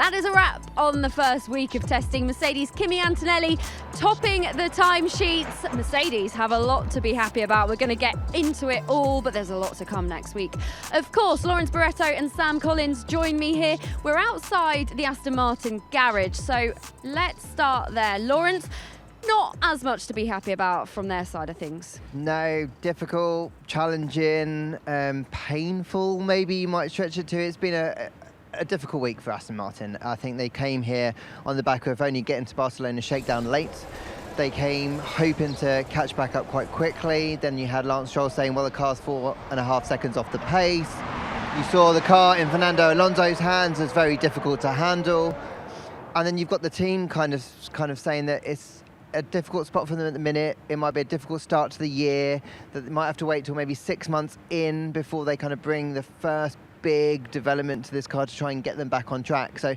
That is a wrap on the first week of testing. Mercedes' Kimi Antonelli topping the timesheets. Mercedes have a lot to be happy about. We're going to get into it all, but there's a lot to come next week. Of course, Lawrence Barretto and Sam Collins join me here. We're outside the Aston Martin garage, so let's start there. Lawrence, not as much to be happy about from their side of things. No, difficult, challenging, painful, maybe you might stretch it to. It's been a difficult week for Aston Martin. I think they came here on the back of only getting to Barcelona shakedown late. They came hoping to catch back up quite quickly. Then you had Lance Stroll saying, well, the car's 4.5 seconds off the pace. You saw the car in Fernando Alonso's hands as very difficult to handle. And then you've got the team kind of saying that it's a difficult spot for them at the minute. It might be a difficult start to the year, that they might have to wait till maybe 6 months in before they kind of bring the first big development to this car to try and get them back on track. So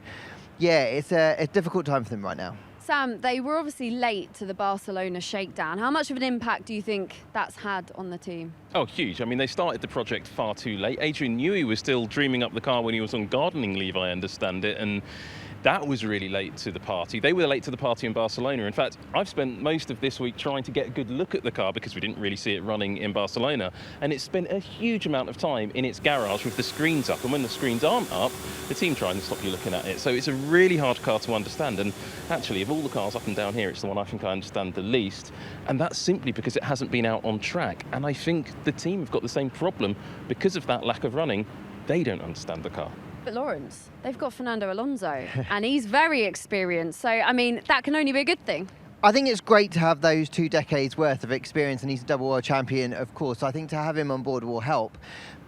yeah, it's a difficult time for them right now. Sam, they were obviously late to the Barcelona shakedown. How much of an impact do you think that's had on the team? Oh, huge. I mean, they started the project far too late. Adrian Newey was still dreaming up the car when he was on gardening leave, I understand it, and that was really late to the party. They were late to the party in Barcelona. In fact, I've spent most of this week trying to get a good look at the car because we didn't really see it running in Barcelona. And it spent a huge amount of time in its garage with the screens up. And when the screens aren't up, the team try and stop you looking at it. So it's a really hard car to understand. And actually, of all the cars up and down here, it's the one I think I understand the least. And that's simply because it hasn't been out on track. And I think the team have got the same problem because of that lack of running. They don't understand the car. But Lawrence, they've got Fernando Alonso and he's very experienced. So, I mean, that can only be a good thing. I think it's great to have those 2 decades worth of experience, and he's a double world champion, of course. I think to have him on board will help.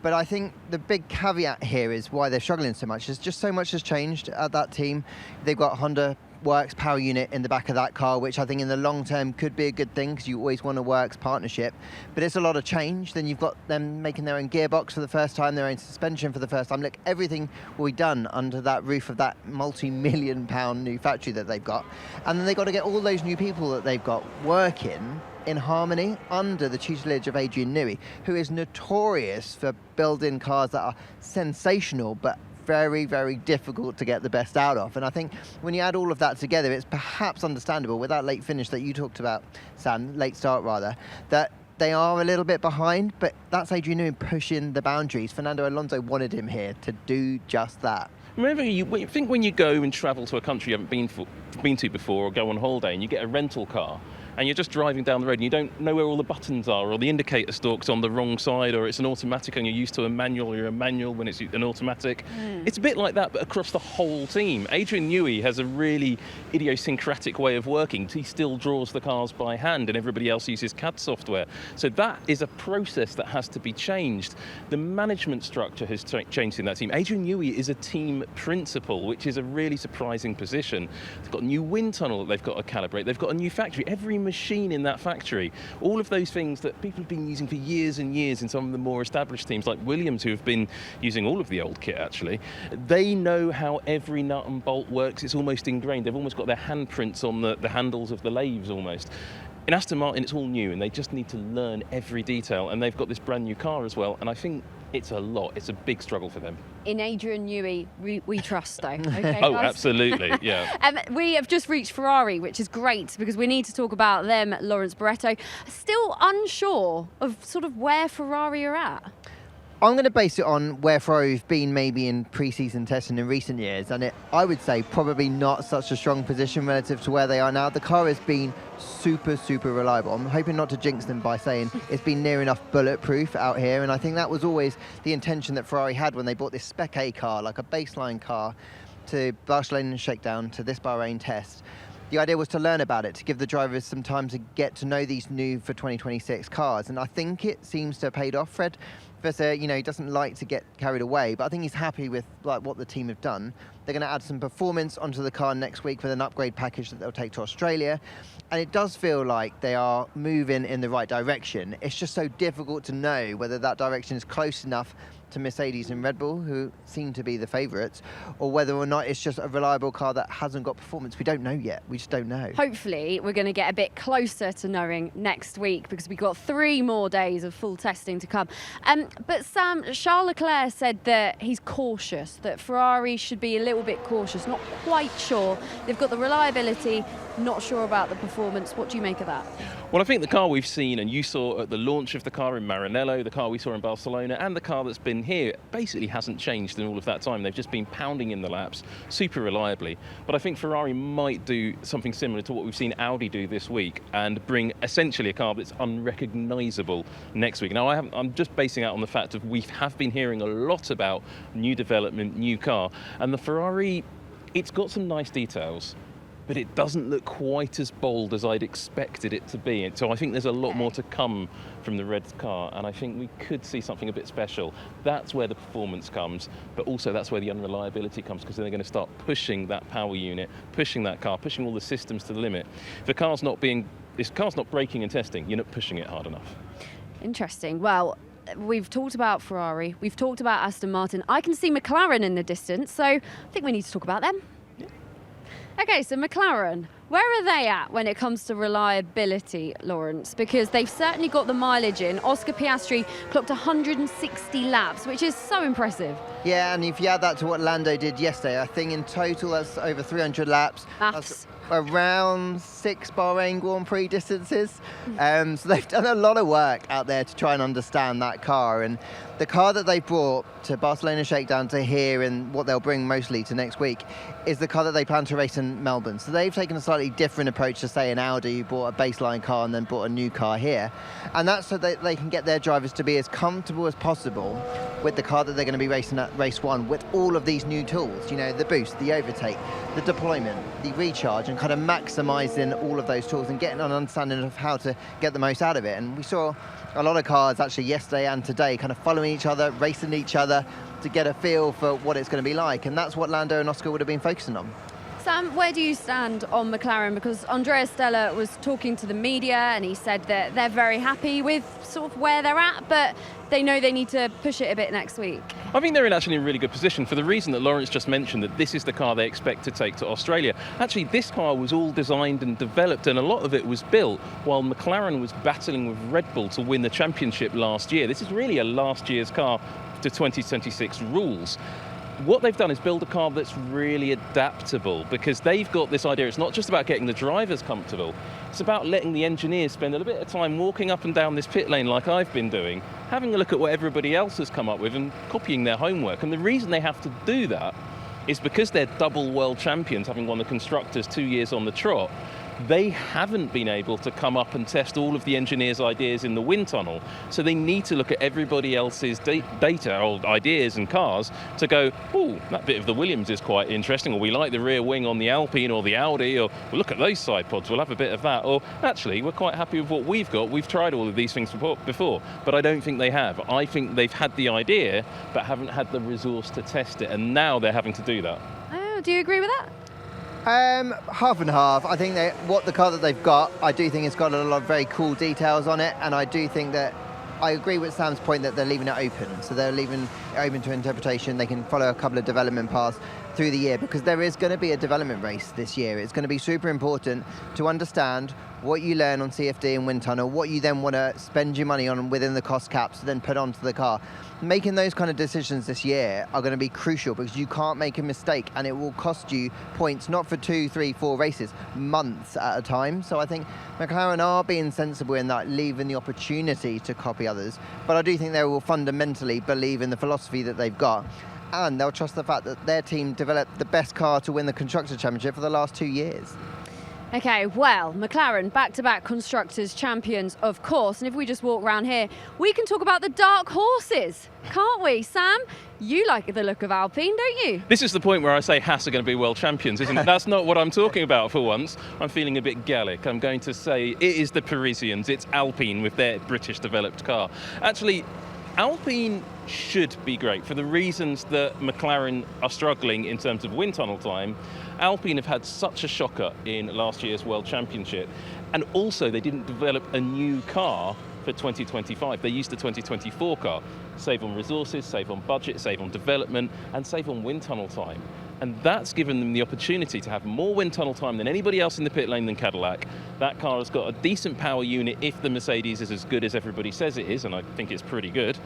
But I think the big caveat here is why they're struggling so much. Is just so much has changed at that team. They've got Honda Works power unit in the back of that car, which I think in the long term could be a good thing because you always want a Works partnership. But it's a lot of change. Then you've got them making their own gearbox for the first time, their own suspension for the first time. Look, everything will be done under that roof of that multi-million-pound new factory that they've got. And then they've got to get all those new people that they've got working in harmony under the tutelage of Adrian Newey, who is notorious for building cars that are sensational but very, very difficult to get the best out of. And I think when you add all of that together, it's perhaps understandable with that late finish that you talked about, Sam, late start rather, that they are a little bit behind, but that's Adrian Newey pushing the boundaries. Fernando Alonso wanted him here to do just that. Remember, you think when you go and travel to a country you haven't been to before, or go on holiday and you get a rental car, and you're just driving down the road and you don't know where all the buttons are, or the indicator stalk's on the wrong side, or it's an automatic and you're used to a manual, or you're a manual when it's an automatic. It's a bit like that, but across the whole team. Adrian Newey has a really idiosyncratic way of working. He still draws the cars by hand and everybody else uses CAD software. So that is a process that has to be changed. The management structure has changed in that team. Adrian Newey is a team principal, which is a really surprising position. They've got a new wind tunnel that they've got to calibrate. They've got a new factory. Every machine in that factory, all of those things that people have been using for years and years in some of the more established teams like Williams, who have been using all of the old kit actually, they know how every nut and bolt works. It's almost ingrained. They've almost got their handprints on the handles of the lathes almost. In Aston Martin, it's all new and they just need to learn every detail, and they've got this brand new car as well, and I think it's a lot. It's a big struggle for them. In Adrian Newey, we trust though. Okay, oh, guys? absolutely, yeah. We have just reached Ferrari, which is great because we need to talk about them. Lawrence Barretto, still unsure of sort of where Ferrari are at. I'm going to base it on where Ferrari have been maybe in pre-season testing in recent years, and I would say probably not such a strong position relative to where they are now. The car has been super, super reliable. I'm hoping not to jinx them by saying it's been near enough bulletproof out here, and I think that was always the intention that Ferrari had when they bought this Spec A car, like a baseline car, to Barcelona shakedown, to this Bahrain test. The idea was to learn about it, to give the drivers some time to get to know these new for 2026 cars, and I think it seems to have paid off. Fred Vasseur, he doesn't like to get carried away, but I think he's happy with what the team have done. They're going to add some performance onto the car next week with an upgrade package that they'll take to Australia, and it does feel like they are moving in the right direction. It's just so difficult to know whether that direction is close enough to Mercedes and Red Bull, who seem to be the favourites, or whether or not it's just a reliable car that hasn't got performance. We don't know yet. We just don't know. Hopefully, we're going to get a bit closer to knowing next week, because we've got 3 more days of full testing to come. But Sam, Charles Leclerc said that he's cautious, that Ferrari should be a little bit cautious, not quite sure. They've got the reliability, not sure about the performance. What do you make of that? Well, I think the car we've seen, and you saw at the launch of the car in Maranello, the car we saw in Barcelona, and the car that's been here, basically hasn't changed in all of that time. They've just been pounding in the laps super reliably. But I think Ferrari might do something similar to what we've seen Audi do this week and bring essentially a car that's unrecognisable next week. Now, I'm just basing out on the fact of we have been hearing a lot about new development, new car, and the Ferrari, it's got some nice details, but it doesn't look quite as bold as I'd expected it to be. And so I think there's a lot more to come from the red car, and I think we could see something a bit special. That's where the performance comes, but also that's where the unreliability comes, because they're going to start pushing that power unit, pushing that car, pushing all the systems to the limit. If the car's not braking and testing, you're not pushing it hard enough. Interesting. Well, we've talked about Ferrari, we've talked about Aston Martin. I can see McLaren in the distance, so I think we need to talk about them. Okay, so McLaren, where are they at when it comes to reliability, Lawrence? Because they've certainly got the mileage in. Oscar Piastri clocked 160 laps, which is so impressive. Yeah, and if you add that to what Lando did yesterday, I think in total that's over 300 laps. Maths. Around 6 Bahrain Grand Prix distances. So they've done a lot of work out there to try and understand that car. And the car that they brought to Barcelona Shakedown to here, and what they'll bring mostly to next week, is the car that they plan to race in Melbourne. So they've taken a slightly different approach to, say, an Audi, who bought a baseline car and then bought a new car here. And that's so that they can get their drivers to be as comfortable as possible with the car that they're going to be racing at race 1, with all of these new tools, you know, the boost, the overtake, the deployment, the recharge, and kind of maximising all of those tools and getting an understanding of how to get the most out of it. And we saw a lot of cars actually yesterday and today kind of following each other, racing each other to get a feel for what it's going to be like. And that's what Lando and Oscar would have been focusing on. Sam, where do you stand on McLaren? Because Andrea Stella was talking to the media and he said that they're very happy with sort of where they're at, but they know they need to push it a bit next week. I think they're actually in a really good position for the reason that Lawrence just mentioned, that this is the car they expect to take to Australia. Actually, this car was all designed and developed, and a lot of it was built while McLaren was battling with Red Bull to win the championship last year. This is really a last year's car to 2026 rules. What they've done is build a car that's really adaptable, because they've got this idea. It's not just about getting the drivers comfortable. It's about letting the engineers spend a little bit of time walking up and down this pit lane like I've been doing, having a look at what everybody else has come up with and copying their homework. And the reason they have to do that is because they're double world champions, having won the Constructors 2 years on the trot. They haven't been able to come up and test all of the engineers' ideas in the wind tunnel. So they need to look at everybody else's data or ideas and cars to go, oh, that bit of the Williams is quite interesting, or we like the rear wing on the Alpine or the Audi, or well, look at those side pods, we'll have a bit of that. Or actually, we're quite happy with what we've got. We've tried all of these things before, but I don't think they have. I think they've had the idea, but haven't had the resource to test it, and now they're having to do that. Oh, do you agree with that? Half and half. I think the car that they've got, I do think it's got a lot of very cool details on it, and I do think that I agree with Sam's point that they're leaving it open. So they're leaving it open to interpretation. They can follow a couple of development paths through the year, because there is going to be a development race this year. It's going to be super important to understand what you learn on CFD and wind tunnel, what you then want to spend your money on within the cost caps to then put onto the car. Making those kind of decisions this year are going to be crucial, because you can't make a mistake and it will cost you points, not for 2, 3, 4 races, months at a time. So I think McLaren are being sensible in that, leaving the opportunity to copy others. But I do think they will fundamentally believe in the philosophy that they've got, and they'll trust the fact that their team developed the best car to win the Constructors' Championship for the last 2 years. Okay, well, McLaren, back-to-back Constructors' champions, of course. And if we just walk around here, we can talk about the dark horses, can't we? Sam, you like the look of Alpine, don't you? This is the point where I say Haas are going to be world champions, isn't it? That's not what I'm talking about for once. I'm feeling a bit Gallic. I'm going to say it is the Parisians. It's Alpine with their British-developed car. Actually, Alpine should be great for the reasons that McLaren are struggling in terms of wind tunnel time. Alpine have had such a shocker in last year's World Championship, and also they didn't develop a new car for 2025. They used the 2024 car. Save on resources, save on budget, save on development, and save on wind tunnel time. And that's given them the opportunity to have more wind tunnel time than anybody else in the pit lane than Cadillac. That car has got a decent power unit if the Mercedes is as good as everybody says it is, and I think it's pretty good.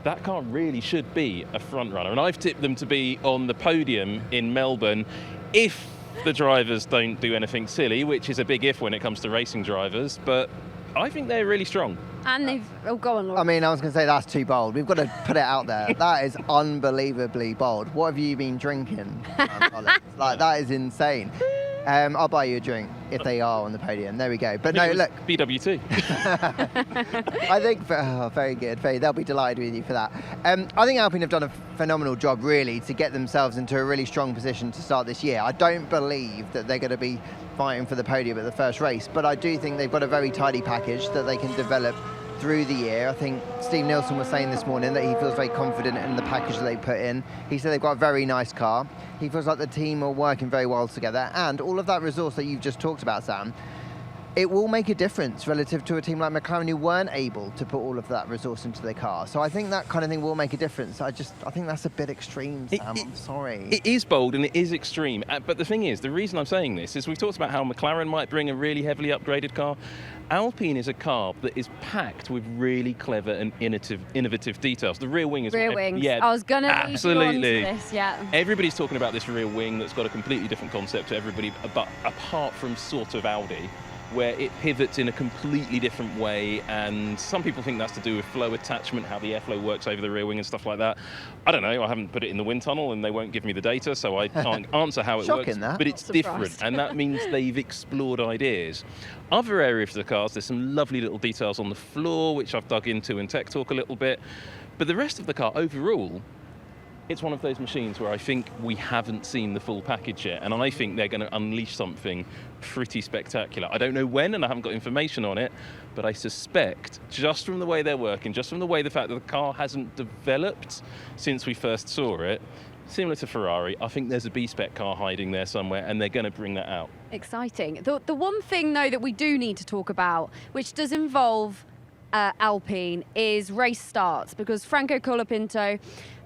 That car really should be a front runner, and I've tipped them to be on the podium in Melbourne if the drivers don't do anything silly, which is a big if when it comes to racing drivers, but I think they're really strong. And they've... Oh, go on, Laura. I mean, I was going to say that's too bold. We've got to put it out there. That is unbelievably bold. What have you been drinking? Like, that is insane. I'll buy you a drink if they are on the podium. There we go. But no, look. BWT. I think, very good. They'll be delighted with you for that. I think Alpine have done a phenomenal job, really, to get themselves into a really strong position to start this year. I don't believe that they're going to be fighting for the podium at the first race, but I do think they've got a very tidy package that they can develop through the year. I think Steve Nielsen was saying this morning that he feels very confident in the package that they put in. He said they've got a very nice car. He feels like the team are working very well together, and all of that resource that you've just talked about, Sam, it will make a difference relative to a team like McLaren who weren't able to put all of that resource into their car. So I think that kind of thing will make a difference. I think that's a bit extreme, Sam. I'm sorry. It is bold and it is extreme. But the thing is, the reason I'm saying this is we've talked about how McLaren might bring a really heavily upgraded car. Alpine is a car that is packed with really clever and innovative details. The rear wing is... Rear wings. Yeah, I was going to absolutely. lead you on to this, yeah. Everybody's talking about this rear wing that's got a completely different concept to everybody, but apart from sort of Audi, where it pivots in a completely different way, and some people think that's to do with flow attachment, how the airflow works over the rear wing and stuff like that. I don't know, I haven't put it in the wind tunnel and they won't give me the data, so I can't answer how it works, but it's different, and that means they've explored ideas. Other areas of the cars, there's some lovely little details on the floor, which I've dug into in Tech Talk a little bit, but the rest of the car overall, it's one of those machines where I think we haven't seen the full package yet, and I think they're going to unleash something pretty spectacular. I don't know when, and I haven't got information on it, but I suspect, just from the way they're working, just from the fact that the car hasn't developed since we first saw it, similar to Ferrari, I think there's a B-spec car hiding there somewhere, and they're going to bring that out. Exciting. The one thing, though, that we do need to talk about, which does involve Alpine, is race starts, because Franco Colapinto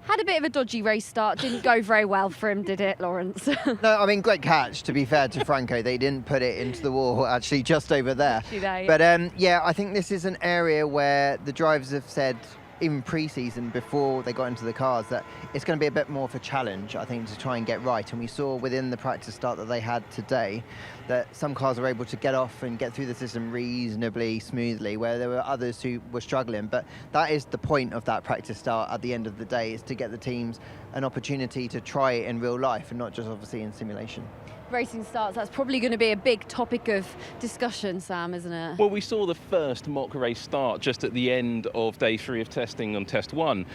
had a bit of a dodgy race start. Didn't go very well for him, did it, Lawrence? No, I mean, great catch, to be fair to Franco. They didn't put it into the wall, actually, just over there. But yeah, I think this is an area where the drivers have said, even pre-season, before they got into the cars, that it's going to be a bit more of a challenge, I think, to try and get right. And we saw within the practice start that they had today that some cars were able to get off and get through the system reasonably smoothly, where there were others who were struggling. But that is the point of that practice start at the end of the day, is to get the teams an opportunity to try it in real life and not just obviously in simulation. Racing starts, that's probably going to be a big topic of discussion, Sam, isn't it? Well, we saw the first mock race start just at the end of day 3 of testing on test 1.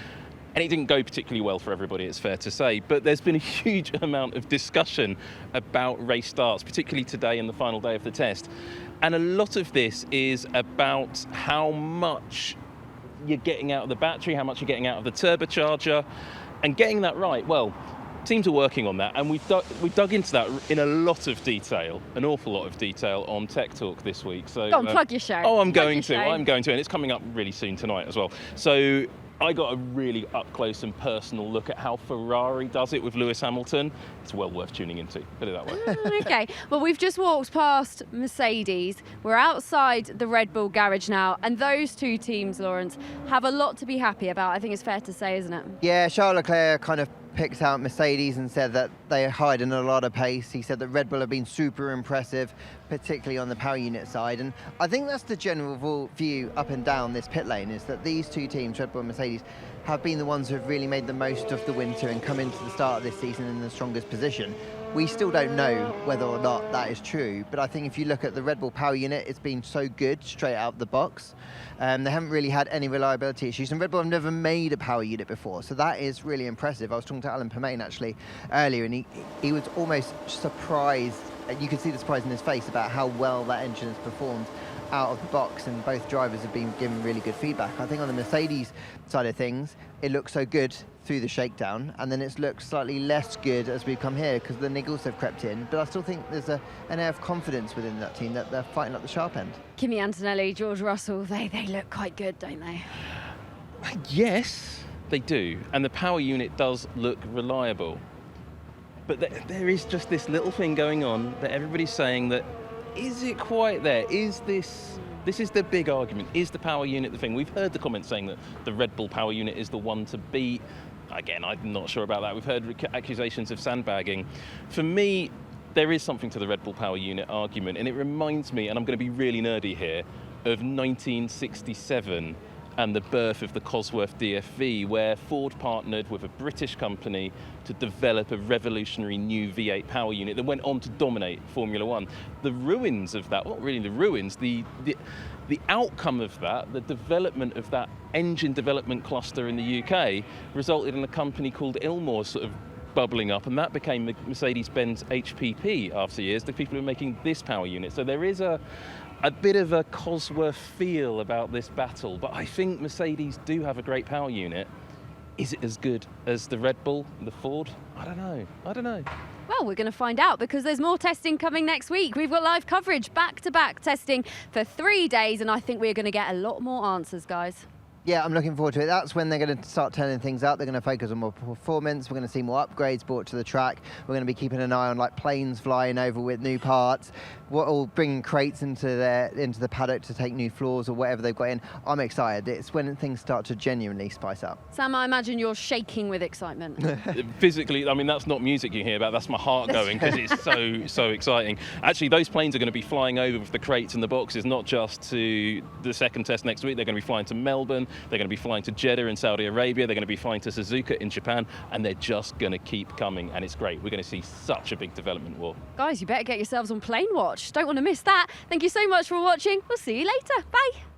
And it didn't go particularly well for everybody, it's fair to say. But there's been a huge amount of discussion about race starts, particularly today and the final day of the test. And a lot of this is about how much you're getting out of the battery, how much you're getting out of the turbocharger. And getting that right, well, teams are working on that, and we've dug into that in a lot of detail, an awful lot of detail on Tech Talk this week. So go on, plug your show. Oh, I'm going to, and it's coming up really soon tonight as well. So I got a really up close and personal look at how Ferrari does it with Lewis Hamilton. It's well worth tuning into, put it that way. Okay, well, we've just walked past Mercedes. We're outside the Red Bull garage now, and those two teams, Lawrence, have a lot to be happy about, I think it's fair to say, isn't it? Yeah, Charles Leclerc kind of picked out Mercedes and said that they hide in a lot of pace. He said that Red Bull have been super impressive, particularly on the power unit side. And I think that's the general view up and down this pit lane, is that these two teams, Red Bull and Mercedes, have been the ones who have really made the most of the winter and come into the start of this season in the strongest position. We still don't know whether or not that is true, but I think if you look at the Red Bull power unit, it's been so good straight out the box. They haven't really had any reliability issues, and Red Bull have never made a power unit before, so that is really impressive. I was talking to Alan Permain actually earlier, and he was almost surprised, you could see the surprise in his face about how well that engine has performed out of the box, and both drivers have been given really good feedback. I think on the Mercedes side of things, it looks so good through the shakedown, and then it's looked slightly less good as we've come here because the niggles have crept in. But I still think there's an air of confidence within that team that they're fighting up the sharp end. Kimi Antonelli, George Russell, they look quite good, don't they? Yes, they do. And the power unit does look reliable. But there is just this little thing going on that everybody's saying that, is it quite there? Is this is the big argument. Is the power unit the thing? We've heard the comments saying that the Red Bull power unit is the one to beat. Again, I'm not sure about that. We've heard accusations of sandbagging. For me, there is something to the Red Bull power unit argument, and it reminds me, and I'm going to be really nerdy here, of 1967 and the birth of the Cosworth DFV, where Ford partnered with a British company to develop a revolutionary new V8 power unit that went on to dominate Formula One. The ruins of that, not really the ruins, the outcome of that, the development of that engine development cluster in the UK resulted in a company called Ilmor sort of bubbling up, and that became the Mercedes-Benz HPP after years, the people who are making this power unit. So there is a bit of a Cosworth feel about this battle, but I think Mercedes do have a great power unit. Is it as good as the Red Bull, the Ford? I don't know. Well, we're going to find out because there's more testing coming next week. We've got live coverage, back-to-back testing for 3 days, and I think we're going to get a lot more answers, guys. Yeah, I'm looking forward to it. That's when they're going to start turning things up. They're going to focus on more performance. We're going to see more upgrades brought to the track. We're going to be keeping an eye on like planes flying over with new parts. What will bring crates into the paddock to take new floors or whatever they've got in. I'm excited. It's when things start to genuinely spice up. Sam, I imagine you're shaking with excitement. Physically, I mean, that's not music you hear about. That's my heart going because it's so exciting. Actually, those planes are going to be flying over with the crates and the boxes, not just to the second test next week. They're going to be flying to Melbourne. They're going to be flying to Jeddah in Saudi Arabia. They're going to be flying to Suzuka in Japan, and they're just going to keep coming, and it's great. We're going to see such a big development war. Guys, you better get yourselves on Plane Watch. Don't want to miss that. Thank you so much for watching. We'll see you later. Bye.